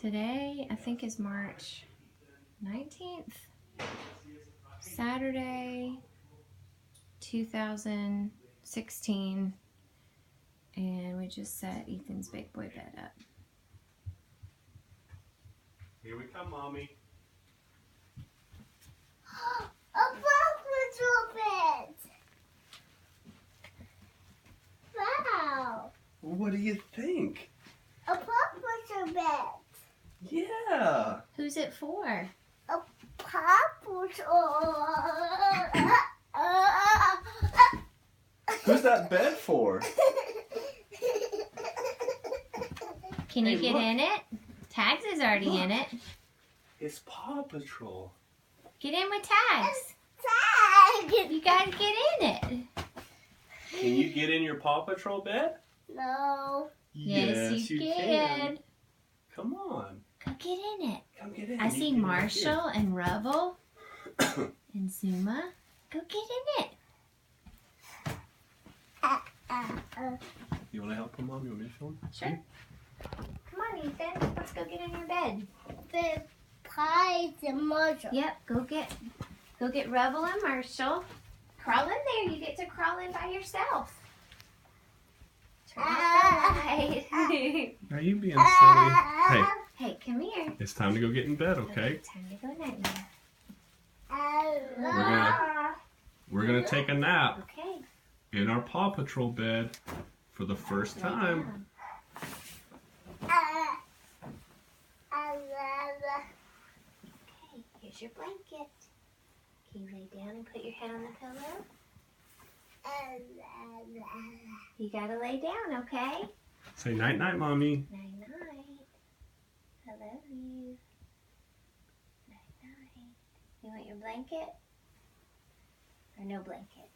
Today, I think, is March 19th, Saturday, 2016, and we just set Ethan's big boy bed up. Here we come, Mommy. A Paw Patrol bed! Wow! Well, what do you think? A Paw Patrol bed! Yeah! Who's it for? A Paw Patrol! Who's that bed for? Can you Hey, get look. in it? Tags is already Look. in it. It's Paw Patrol. Get in with Tags. Tag! You gotta get in it. Can you get in your Paw Patrol bed? No. Yes, you can. Come on. Go get in it. Come get in. I You see get in Marshall and Rubble and Zuma. Go get in it. here. You want to help him, Mom? You want me to film? Sure. Come on, Ethan. Let's go get in your bed. The pie the mother. Yep, go get Rubble and Marshall. Crawl in there. You get to crawl in by yourself. Turn off the light. Are you being silly? Hey, Hey, come here. it's time to go get in bed, okay? Time to go night night. We're gonna take a nap Okay. in our Paw Patrol bed for the first Lay time. down. Okay, here's your blanket. Can you lay down and put your head on the pillow? You gotta lay down, okay? Say night night, Mommy. Night night. I love you. Night night. You want your blanket? Or no blanket?